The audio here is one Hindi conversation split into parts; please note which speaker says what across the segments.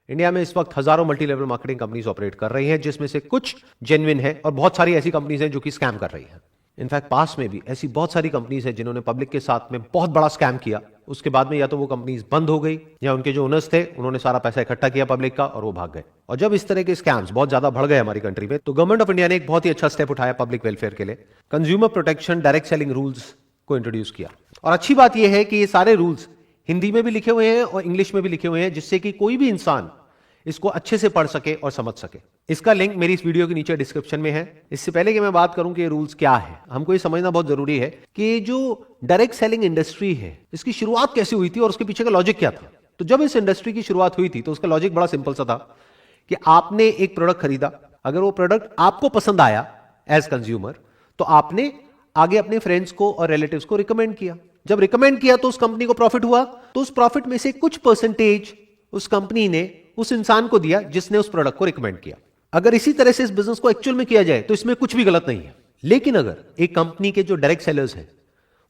Speaker 1: इंडिया में इस वक्त हजारों multi level marketing companies operate कर रही हैं, जिसमें से कुछ जेन्युइन है और बहुत सारी ऐसी कंपनीज हैं जो कि स्कैम कर रही हैं। इनफैक्ट पास में भी ऐसी बहुत सारी कंपनीज हैं जिन्होंने पब्लिक के साथ में बहुत बड़ा स्कैम किया। उसके बाद में या तो वो कंपनीज बंद हो गई या उनके जो ओनर्स थे उन्होंने सारा पैसा इकट्ठा किया पब्लिक का और वो भाग गए। और जब इस तरह के स्कैम्स बहुत ज्यादा बढ़ गए हमारी कंट्री में, तो गवर्नमेंट ऑफ इंडिया ने एक बहुत ही अच्छा स्टेप उठाया पब्लिक वेलफेयर के लिए। Consumer protection direct selling rules को इंट्रोड्यूस किया। और अच्छी बात यह है कि ये सारे रूल्स हिंदी में भी लिखे हुए हैं और इंग्लिश में भी लिखे हुए हैं, जिससे कि कोई भी इंसान इसको अच्छे से पढ़ सके और समझ सके। इसका लिंक मेरी इस वीडियो के नीचे डिस्क्रिप्शन में है। इससे पहले कि मैं बात करूं कि ये रूल्स क्या है, हमको ये समझना बहुत जरूरी है कि जो डायरेक्ट सेलिंग इंडस्ट्री है इसकी शुरुआत कैसे हुई थी और उसके पीछे का लॉजिक क्या था। तो जब इस इंडस्ट्री की शुरुआत हुई थी तो उसका लॉजिक बड़ा सिंपल सा था कि आपने एक प्रोडक्ट खरीदा, अगर वो प्रोडक्ट आपको पसंद आया एज कंज्यूमर, तो आपने आगे अपने फ्रेंड्स को और रिलेटिव्स को रिकमेंड किया। जब रिकमेंड किया तो उस कंपनी को प्रॉफिट हुआ, तो उस प्रॉफिट में से कुछ परसेंटेज उस कंपनी ने उस इंसान को दिया जिसने उस प्रोडक्ट को रिकमेंड किया। अगर इसी तरह से इस बिजनेस को एक्चुअल में किया जाए तो इसमें कुछ भी गलत नहीं है। लेकिन अगर एक कंपनी के जो डायरेक्ट सेलर्स हैं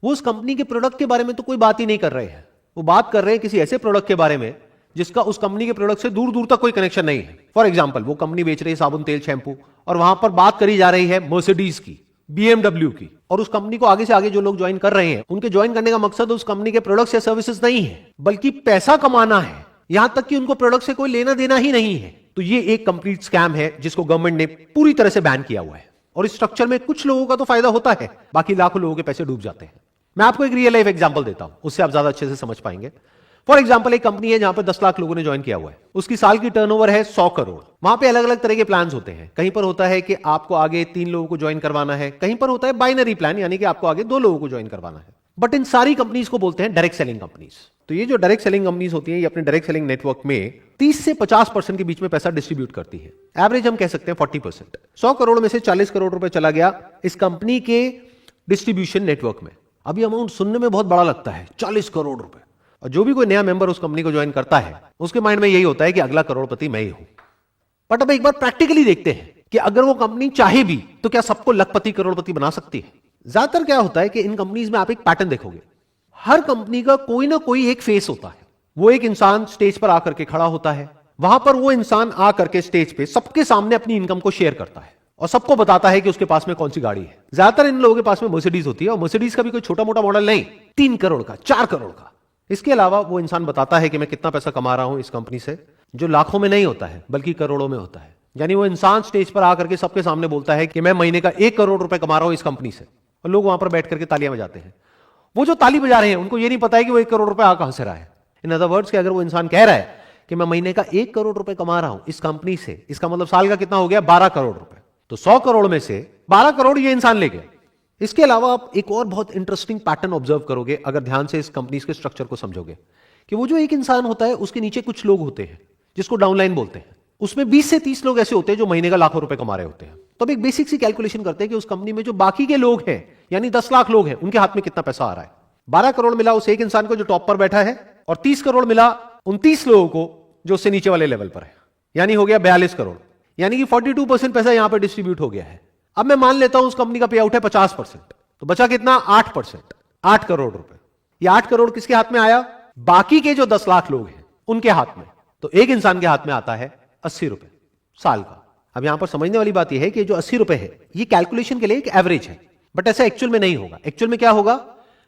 Speaker 1: वो उस कंपनी के प्रोडक्ट के बारे में तो कोई बात ही नहीं कर रहे हैं, वो बात कर रहे हैं किसी ऐसे प्रोडक्ट के बारे में जिसका उस कंपनी के प्रोडक्ट से दूर दूर तक कोई कनेक्शन नहीं है। फॉर एग्जाम्पल, वो कंपनी बेच रही है साबुन, तेल, शैंपू, और वहां पर बात करी जा रही है मर्सिडीज की, BMW की, और उस कंपनी को आगे से आगे जो लोग ज्वाइन कर रहे हैं उनके ज्वाइन करने का मकसद उस कंपनी के प्रोडक्ट्स या सर्विसेज नहीं है, बल्कि पैसा कमाना है, यहां तक कि उनको प्रोडक्ट से कोई लेना देना ही नहीं है। तो ये एक कंप्लीट स्कैम है जिसको गवर्नमेंट ने पूरी तरह से बैन किया हुआ है। और इस स्ट्रक्चर में कुछ लोगों का तो फायदा होता है, बाकी लाखों लोगों के पैसे डूब जाते हैं। मैं आपको एक रियल लाइफ एग्जांपल देता हूं, उससे आप ज्यादा अच्छे से समझ पाएंगे। फॉर एग्जाम्पल, एक कंपनी है जहां पर 10 लाख लोगों ने ज्वाइन किया हुआ है, उसकी साल की टर्नओवर है 100 करोड़। वहां पे अलग अलग तरह के प्लान्स होते हैं। कहीं पर होता है कि आपको आगे 3 लोगों को ज्वाइन करवाना है, कहीं पर होता है बाइनरी प्लान, यानी कि आपको आगे 2 लोगों को ज्वाइन करवाना है। बट इन सारी कंपनीज को बोलते हैं डायरेक्ट सेलिंग कंपनीज। तो ये जो डायरेक्ट सेलिंग कंपनीज होती हैं, ये अपने डायरेक्ट सेलिंग नेटवर्क में 30 से 50% के बीच में पैसा डिस्ट्रीब्यूट करती है। एवरेज हम कह सकते हैं 40%। 100 करोड़ में से 40 करोड़ रुपए चला गया इस कंपनी के डिस्ट्रीब्यूशन नेटवर्क में। अभी अमाउंट सुनने में बहुत बड़ा लगता है, 40 करोड़ रुपए। और जो भी कोई नया मेंबर उस कंपनी को ज्वाइन करता है उसके माइंड में यही होता है कि अगला करोड़पति मैं ही हूं। बट अब एक बार प्रैक्टिकली देखते हैं कि अगर वो कंपनी चाहे भी तो क्या सबको लखपति करोड़पति बना सकती है। ज्यादातर क्या होता है कि इन कंपनीज में आप एक पैटर्न देखोगे, हर कंपनी का कोई ना कोई एक फेस होता है। वो एक इंसान स्टेज पर आकर के खड़ा होता है, वहां पर वो इंसान आकर के स्टेज पे सबके सामने अपनी इनकम को शेयर करता है और सबको बताता है कि उसके पास में कौन सी गाड़ी है। ज्यादातर इन लोगों के पास में मर्सिडीज होती है, और मर्सिडीज का भी कोई छोटा मोटा मॉडल नहीं, 3 करोड़ का, 4 करोड़ का। इसके अलावा वो इंसान बताता है कि मैं कितना पैसा कमा रहा हूं इस कंपनी से, जो लाखों में नहीं होता है बल्कि करोड़ों में होता है। यानी वो इंसान स्टेज पर आकर के सबके सामने बोलता है कि मैं महीने का 1 करोड़ रुपए कमा रहा हूं इस कंपनी से, और लोग वहां पर बैठ करके तालियां बजाते हैं। वो जो ताली बजा रहे हैं उनको ये नहीं पता है कि वो 1 करोड़ रुपए आ कहां से रहा है। इन अदर वर्ड्स कि अगर वो इंसान कह रहा है कि मैं महीने का 1 करोड़ रुपए कमा रहा हूं इस कंपनी से, इसका मतलब साल का कितना हो गया, 12 करोड़ रुपए। तो 100 करोड़ में से 12 करोड़ ये इंसान ले गया। इसके अलावा आप एक और बहुत इंटरेस्टिंग पैटर्न ऑब्जर्व करोगे अगर ध्यान से इस कंपनी के स्ट्रक्चर को समझोगे, कि वो जो एक इंसान होता है उसके नीचे कुछ लोग होते हैं जिसको डाउनलाइन बोलते हैं। उसमें 20 से 30 लोग ऐसे होते हैं जो महीने का लाखों रुपए कमा रहे होते हैं। तो अब एक बेसिक सी कैलकुलेशन करते हैं कि उस कंपनी में जो बाकी के लोग हैं, यानी 10 लाख लोग हैं, उनके हाथ में कितना पैसा आ रहा है। 12 करोड़ मिला उस एक इंसान को जो टॉप पर बैठा है, और 30 करोड़ मिला 29 लोगों को जो उससे नीचे वाले लेवल पर है, यानी हो गया 42 करोड़। यानी कि 42% पैसा यहां पर डिस्ट्रीब्यूट हो गया है। अब मैं मान लेता हूं उस कंपनी का पे आउट है 50%, तो बचा कितना, 8%, 8 करोड़ रुपए। ये 8 करोड़ किसके हाथ में आया, बाकी के जो 10 लाख लोग हैं उनके हाथ में। तो एक इंसान के हाथ में आता है 80 रुपए साल का। अब यहां पर समझने वाली बात यह है कि जो 80 रुपए है ये कैलकुलेशन के लिए एक एवरेज है, बट ऐसा एक्चुअल में नहीं होगा। एक्चुअल में क्या होगा,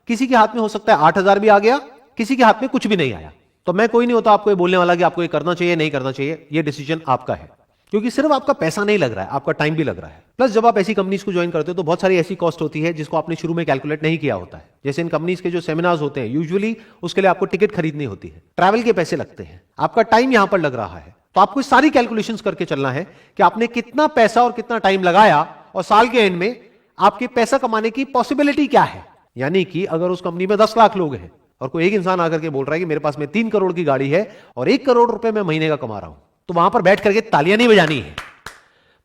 Speaker 1: किसी के हाथ में हो सकता है 8,000 भी आ गया, किसी के हाथ में कुछ भी नहीं आया। तो मैं कोई नहीं होता आपको ये बोलने वाला कि आपको ये करना चाहिए नहीं करना चाहिए, ये डिसीजन आपका है, क्योंकि सिर्फ आपका पैसा नहीं लग रहा है, आपका टाइम भी लग रहा है। प्लस जब आप ऐसी कंपनीज को ज्वाइन करते हो तो बहुत सारी ऐसी कॉस्ट होती है जिसको आपने शुरू में कैलकुलेट नहीं किया होता है। जैसे इन कंपनीज के जो सेमिनार्स होते हैं, यूजुअली उसके लिए आपको टिकट खरीदनी होती है, ट्रैवल के पैसे लगते हैं, आपका टाइम यहां पर लग रहा है। तो आपको सारी कैलकुलेशंस करके चलना है कि आपने कितना पैसा और कितना टाइम लगाया, और साल के एंड में आपके पैसा कमाने की पॉसिबिलिटी क्या है। यानी कि अगर उस कंपनी में 10 लाख लोग हैं और कोई एक इंसान आकर के बोल रहा है कि मेरे पास में 3 करोड़ की गाड़ी है और 1 करोड़ रुपए मैं महीने का कमा रहा हूं, तो वहां पर बैठ करके तालियां नहीं बजानी है,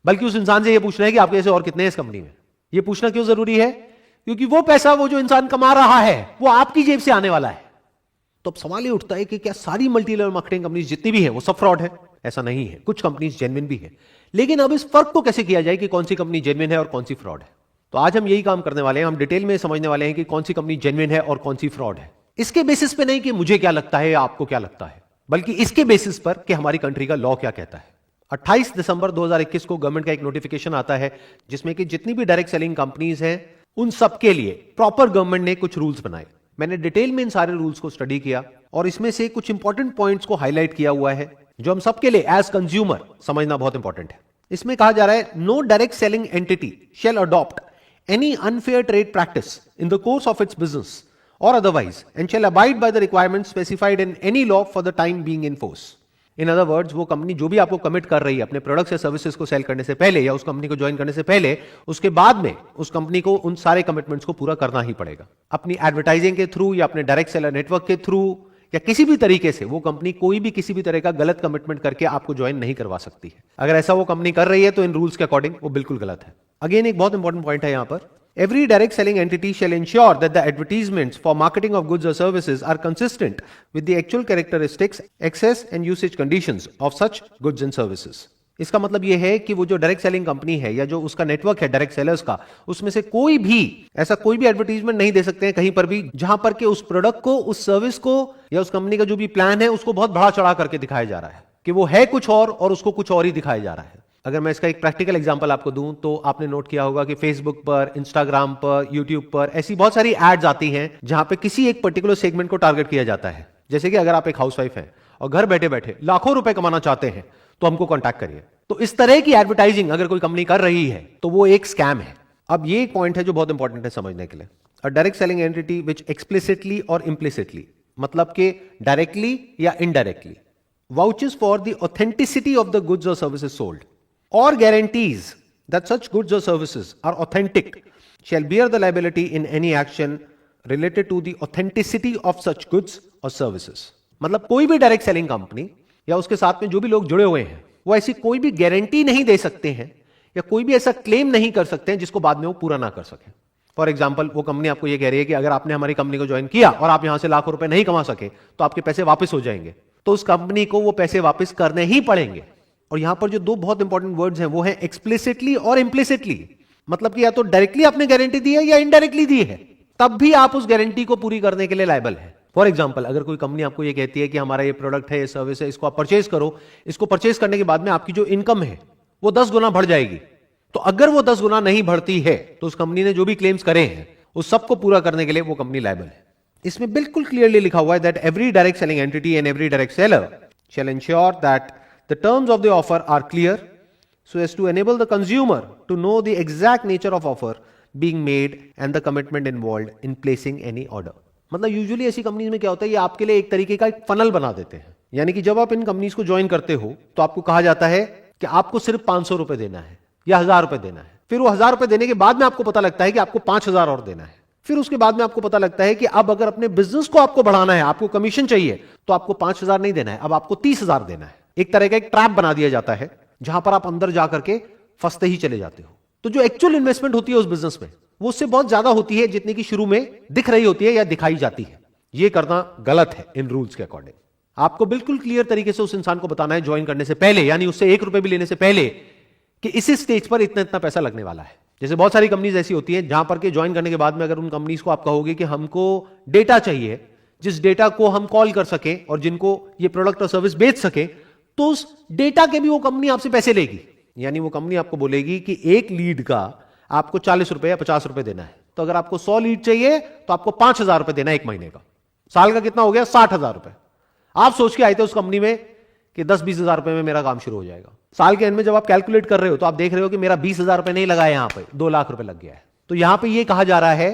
Speaker 1: बल्कि उस इंसान से यह पूछना है कि आपके ऐसे और कितने हैं इस कंपनी में। यह पूछना क्यों जरूरी है, क्योंकि वो पैसा वो जो इंसान कमा रहा है वो आपकी जेब से आने वाला है। तो अब सवाल ये उठता है कि क्या सारी मल्टी लेवल मार्केटिंग कंपनीज जितनी भी है वो सब फ्रॉड है? ऐसा नहीं है, कुछ कंपनीज जेन्युइन भी है। लेकिन अब इस फर्क को कैसे किया जाए कि कौन सी कंपनी जेन्युइन है और कौन सी फ्रॉड है। तो आज हम यही काम करने वाले हैं, हम डिटेल में समझने वाले हैं कि कौन सी कंपनी जेन्युइन है और कौन सी फ्रॉड है। इसके बेसिस पे नहीं कि मुझे क्या लगता है या आपको क्या लगता है, बल्कि इसके बेसिस पर कि हमारी कंट्री का लॉ क्या कहता है। 28 दिसंबर 2021 को गवर्नमेंट का एक नोटिफिकेशन आता है जिसमें कि जितनी भी डायरेक्ट सेलिंग कंपनीज हैं उन सब के लिए प्रॉपर गवर्नमेंट ने कुछ रूल्स बनाए। मैंने डिटेल में इन सारे रूल्स को स्टडी किया और इसमें से कुछ इंपॉर्टेंट पॉइंट्स को हाईलाइट किया हुआ है जो हम सबके लिए एज कंज्यूमर समझना बहुत इंपॉर्टेंट है। इसमें कहा जा रहा है, no direct selling entity shall adopt any unfair trade practice in the course of its business और otherwise and shall abide by the requirements specified in any law for the time being in force. In other words, वो कंपनी जो भी आपको कमिट कर रही है अपने प्रोडक्ट्स या सर्विसेज को सेल करने से पहले या उस कंपनी को ज्वाइन करने से पहले, उसके बाद में उस कंपनी को उन सारे कमिटमेंट्स को पूरा करना ही पड़ेगा। अपनी एडवर्टाइजिंग के थ्रू या अपने डायरेक्ट सेलर नेटवर्क के थ्रू या किसी भी तरीके से वो कंपनी कोई भी किसी भी तरह का गलत कमिटमेंट करके आपको ज्वाइन नहीं करवा सकती है। अगर ऐसा वो कंपनी कर रही है तो इन रूल्स के अकॉर्डिंग वो बिल्कुल गलत है। अगेन एक बहुत इंपॉर्टेंट पॉइंट है यहां पर, every direct selling entity shall ensure that the advertisements for marketing of goods or services are consistent with the actual characteristics, access and usage conditions of such goods and services. इसका मतलब यह है कि वो जो डायरेक्ट सेलिंग कंपनी है या जो उसका नेटवर्क है डायरेक्ट सेलर्स का, उसमें से कोई भी ऐसा कोई भी एडवर्टीजमेंट नहीं दे सकते हैं कहीं पर भी जहां पर कि उस प्रोडक्ट को, उस सर्विस को या उस कंपनी का जो भी प्लान है उसको बहुत बढ़ा चढ़ा करके दिखाया जा रहा है कि वो है कुछ और उसको कुछ और ही दिखाया जा रहा है। अगर मैं इसका एक प्रैक्टिकल एग्जांपल आपको दूं तो आपने नोट किया होगा कि फेसबुक पर, इंस्टाग्राम पर, यूट्यूब पर ऐसी बहुत सारी एड्स आती हैं जहां पे किसी एक पर्टिकुलर सेगमेंट को टारगेट किया जाता है। जैसे कि अगर आप एक हाउसवाइफ हैं और घर बैठे बैठे लाखों रुपए कमाना चाहते हैं तो हमको कॉन्टैक्ट करिए। तो इस तरह की एडवर्टाइजिंग अगर कोई कंपनी कर रही है तो वो एक स्कैम है। अब ये एक पॉइंट है जो बहुत इंपॉर्टेंट है समझने के लिए। A direct selling entity which explicitly और इम्प्लिसिटली, मतलब कि डायरेक्टली या indirectly, vouches for the authenticity of the goods और services sold or guarantees that such goods or services are authentic shall bear the liability in any action related to the authenticity of such goods or services. मतलब कोई भी डायरेक्ट सेलिंग कंपनी या उसके साथ में जो भी लोग जुड़े हुए हैं वो ऐसी कोई भी गारंटी नहीं दे सकते हैं या कोई भी ऐसा क्लेम नहीं कर सकते हैं जिसको बाद में वो पूरा ना कर सके। फॉर एग्जाम्पल, वो कंपनी आपको ये कह रही है कि अगर आपने हमारी कंपनी को ज्वाइन किया और आप यहां से लाखों रुपए नहीं कमा सके तो आपके पैसे वापस हो जाएंगे, तो उस कंपनी को वो पैसे वापस करने ही पड़ेंगे। और यहां पर जो दो बहुत इंपॉर्टेंट वर्ड्स हैं वो हैं एक्सप्लिसिटली और इंप्लिसिटली, मतलब कि या तो डायरेक्टली आपने गारंटी दी है या इनडायरेक्टली दी है, तब भी आप उस गारंटी को पूरी करने के लिए लायबल है। फॉर एग्जांपल, अगर कोई कंपनी आपको ये कहती है कि हमारा ये प्रोडक्ट है, ये सर्विस है, इसको आप परचेज करो, इसको परचेज करने के बाद में आपकी जो इनकम है वो 10 गुना बढ़ जाएगी, तो अगर वो 10 गुना नहीं बढ़ती है तो उस कंपनी ने जो भी क्लेम्स करे हैं उस सबको पूरा करने के लिए वो कंपनी लायबल है। इसमें बिल्कुल क्लियरली लिखा हुआ है that every direct selling entity and every direct seller shall ensure that the terms of the offer are clear so as to enable the consumer to know the exact nature of offer being made and the commitment involved in placing any order. मतलब यूजुअली ऐसी कंपनीज में क्या होता है, ये आपके लिए एक तरीके का एक फनल बना देते हैं। यानी कि जब आप इन कंपनीज को ज्वाइन करते हो तो आपको कहा जाता है कि आपको सिर्फ 500 रुपए देना है या 1000 रुपए देना है। फिर वो 1000 रुपए देने के बाद में आपको पता लगता है कि आपको 5000 और देना है। फिर उसके बाद में आपको पता लगता है कि अब अगर अपने बिजनेस को आपको बढ़ाना है, आपको कमीशन चाहिए, तो आपको 5000 नहीं देना है, अब आपको 30000 देना है। एक तरह का एक ट्रैप बना दिया जाता है जहां पर आप अंदर जाकर के फंसते ही चले जाते हो। तो जो एक्चुअल इन्वेस्टमेंट होती है उस बिजनेस में वो उससे बहुत ज्यादा होती है जितनी की शुरू में दिख रही होती है या दिखाई जाती है। यह करना गलत है इन रूल्स के अकॉर्डिंग। आपको बिल्कुल क्लियर तरीके से उस इंसान को बताना है ज्वाइन करने से पहले, यानी उससे 1 रुपए भी लेने से पहले, कि इस स्टेज पर इतना इतना पैसा लगने वाला है। जैसे बहुत सारी कंपनीज ऐसी होती हैं जहां पर के ज्वाइन करने के बाद में अगर उन कंपनीज को आप कहोगे कि हमको डेटा चाहिए, जिस डेटा को हम कॉल कर सके और जिनको ये प्रोडक्ट और सर्विस बेच सके, तो उस डेटा के भी वो कंपनी आपसे पैसे लेगी। यानी वो कंपनी आपको बोलेगी कि एक लीड का आपको 40 रुपए या 50 रुपए देना है, तो अगर आपको 100 लीड चाहिए तो आपको 5000 रुपए देना है एक महीने का। साल का कितना हो गया? 60,000 रुपए। आप सोच के आए थे उस कंपनी में कि 10-20 हजार रुपए में मेरा काम शुरू हो जाएगा। साल के एंड में जब आप कैलकुलेट कर रहे हो तो आप देख रहे हो कि मेरा 20,000 रुपए नहीं लगा है, यहां पे 2 लाख रुपए लग गया है। तो यहां पे ये कहा जा रहा है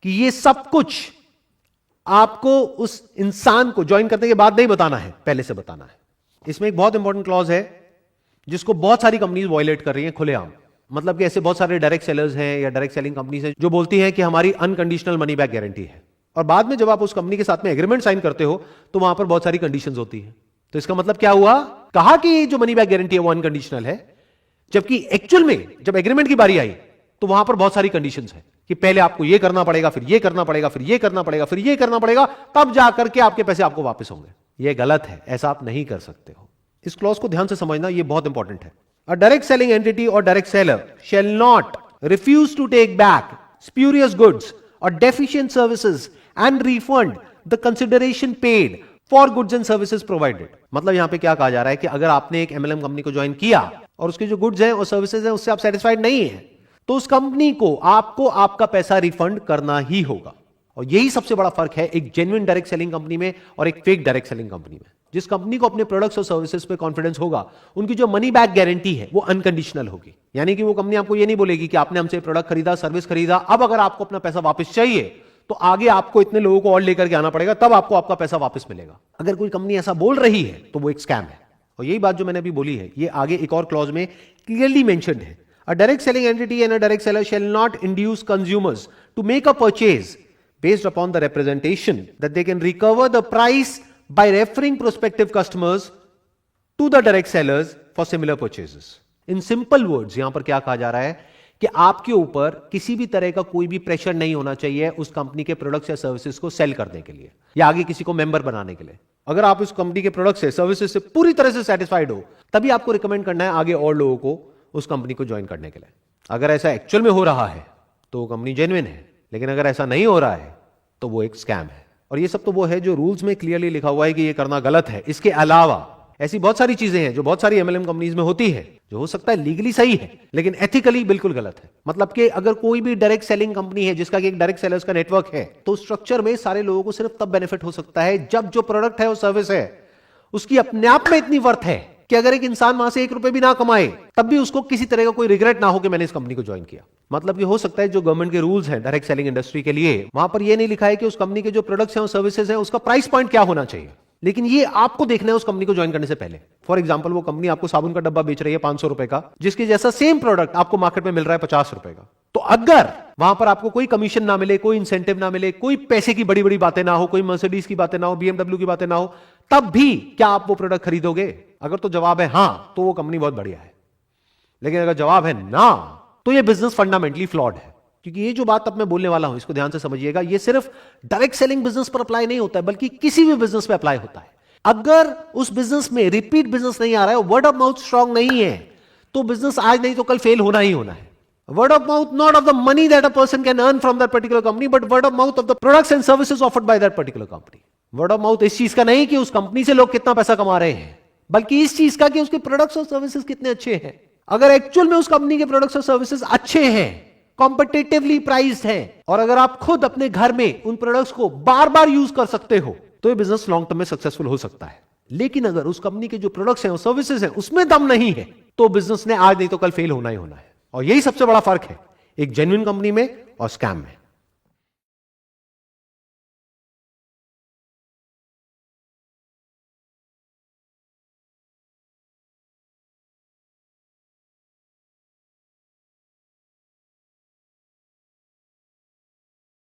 Speaker 1: कि ये सब कुछ आपको उस इंसान को ज्वाइन करने के बाद नहीं बताना है, पहले से बताना है। इसमें एक बहुत इंपॉर्टेंट क्लॉज है जिसको बहुत सारी कंपनीज वायलेट कर रही हैं खुलेआम। मतलब कि ऐसे बहुत सारे डायरेक्ट सेलर्स हैं या डायरेक्ट सेलिंग कंपनीज हैं जो बोलती हैं कि हमारी अनकंडीशनल मनी बैक गारंटी है, और बाद में जब आप उस कंपनी के साथ में एग्रीमेंट साइन करते हो तो वहां पर बहुत सारी कंडीशंस होती हैं। तो इसका मतलब क्या हुआ? कहा कि जो मनी बैक गारंटी है वो अनकंडीशनल है, जबकि एक्चुअल में जब एग्रीमेंट की बारी आई तो वहां पर बहुत सारी कंडीशंस है कि पहले आपको ये करना पड़ेगा, फिर ये करना पड़ेगा, फिर ये करना पड़ेगा, फिर ये करना पड़ेगा, तब जाकर के आपके पैसे आपको वापस होंगे। ये गलत है, ऐसा आप नहीं कर सकते हो। इस क्लॉज को ध्यान से समझना, ये बहुत इंपॉर्टेंट है। A direct selling entity or direct seller shall not refuse to take back spurious goods or deficient services and refund the consideration paid for goods and services provided. मतलब यहां पे क्या कहा जा रहा है कि अगर आपने एक एमएलएम कंपनी को ज्वाइन किया और उसके जो गुड्स हैं और सर्विसेज हैं उससे आप सेटिस्फाइड नहीं है, तो उस कंपनी को आपको आपका पैसा रिफंड करना ही होगा। और यही सबसे बड़ा फर्क है एक जेन्युइन डायरेक्ट सेलिंग कंपनी में और एक फेक डायरेक्ट सेलिंग कंपनी में। जिस कंपनी को अपने प्रोडक्ट्स और सर्विसेज पे कॉन्फिडेंस होगा, उनकी जो मनी बैक गारंटी है वो अनकंडीशनल होगी। यानी कि वो कंपनी आपको ये नहीं बोलेगी कि आपने हमसे प्रोडक्ट खरीदा, सर्विस खरीदा, अब अगर आपको अपना पैसा वापस चाहिए तो आगे आपको इतने लोगों को और लेकर के आना पड़ेगा, तब आपको आपका पैसा वापस मिलेगा। अगर कोई कंपनी ऐसा बोल रही है तो वो एक स्कैम है। और यही बात जो मैंने अभी बोली है ये आगे एक और क्लॉज में क्लियरली मेंशन्ड है। A direct selling entity and a direct seller shall not induce consumers to make a purchase based upon the representation that they can recover the price by referring prospective customers to the direct sellers for similar purchases. In simple words, यहां पर क्या कहा जा रहा है कि आपके ऊपर किसी भी तरह का कोई भी प्रेशर नहीं होना चाहिए उस कंपनी के प्रोडक्ट्स या सर्विसेज को सेल करने के लिए या आगे किसी को मेंबर बनाने के लिए। अगर आप उस कंपनी के प्रोडक्ट्स से सर्विसेज से पूरी तरह से सेटिस्फाइड हो, तभी आपको रिकमेंड करना है आगे और लोगों को उस कंपनी को ज्वाइन करने के लिए। अगर ऐसा एक्चुअल में हो रहा है तो वो कंपनी जेन्युइन है, लेकिन अगर ऐसा नहीं हो रहा है तो वो एक स्कैम है। और ये सब तो वो है जो रूल्स में क्लियरली लिखा हुआ है कि ये करना गलत है। इसके अलावा ऐसी बहुत सारी चीजें हैं जो बहुत सारी एमएलएम कंपनीज में होती है, जो हो सकता है लीगली सही है लेकिन एथिकली बिल्कुल गलत है। मतलब कि अगर कोई भी डायरेक्ट सेलिंग कंपनी है जिसका कि एक डायरेक्ट सेलर्स का नेटवर्क है, तो स्ट्रक्चर में सारे लोगों को सिर्फ तब बेनिफिट हो सकता है जब जो प्रोडक्ट है वो सर्विस है उसकी अपने आप में इतनी वर्थ है कि अगर एक इंसान वहां से 1 रुपए भी ना कमाए तब भी उसको किसी तरह का कोई रिग्रेट ना हो कि मैंने इस कंपनी को ज्वाइन किया। मतलब कि हो सकता है जो गवर्नमेंट के रूल्स हैं डायरेक्ट सेलिंग इंडस्ट्री के लिए, वहां पर यह नहीं लिखा है कि उस कंपनी के जो प्रोडक्ट्स हैं और सर्विसेज हैं उसका प्राइस पॉइंट क्या होना चाहिए, लेकिन ये आपको देखना है उस कंपनी को ज्वाइन करने से पहले। फॉर एग्जांपल, वो कंपनी आपको साबुन का डब्बा बेच रही है 500 रुपए का, जिसके जैसा सेम प्रोडक्ट आपको मार्केट में मिल रहा है 50 रुपए का। तो अगर वहां पर आपको कोई कमीशन ना मिले, कोई इंसेंटिव ना मिले, कोई पैसे की बड़ी बड़ी बातें ना हो, कोई मर्सिडीज की बातें ना हो, बीएमडब्ल्यू की बातें ना हो, तब भी क्या आप वो प्रोडक्ट खरीदोगे? अगर तो जवाब है हां, तो वो कंपनी बहुत बढ़िया है। लेकिन अगर जवाब है ना, तो ये बिजनेस फंडामेंटली फ्लॉड है। क्योंकि ये जो बात अब मैं बोलने वाला हूं इसको ध्यान से समझिएगा, ये सिर्फ डायरेक्ट सेलिंग बिजनेस पर अप्लाई नहीं होता है, बल्कि किसी भी बिजनेस पे अप्लाई होता है। अगर उस बिजनेस में रिपीट बिजनेस नहीं आ रहा है, वर्ड ऑफ माउथ स्ट्रांग नहीं है, तो बिजनेस आज नहीं तो कल फेल होना ही होना है। Word of mouth, not of the money that a person can earn from that particular company, but word of mouth of the products and services offered by that particular company. Word of mouth इस चीज का नहीं कि उस कंपनी से लोग कितना पैसा कमा रहे हैं, बल्कि इस चीज का कि उसके प्रोडक्ट्स और सर्विसेज कितने अच्छे हैं। अगर एक्चुअल में उस कंपनी के प्रोडक्ट्स और सर्विसेज अच्छे हैं, कॉम्पिटिटिवली प्राइस्ड हैं, और अगर आप खुद अपने घर में उन प्रोडक्ट्स को बार बार यूज कर सकते हो, तो ये बिजनेस लॉन्ग टर्म में सक्सेसफुल हो सकता है। लेकिन अगर उस कंपनी के जो प्रोडक्ट्स हैं और सर्विसेज हैं उसमें दम नहीं है, तो बिजनेस ने आज नहीं तो कल फेल होना ही होना है। और यही सबसे बड़ा फर्क है एक जेन्युइन कंपनी में और स्कैम में।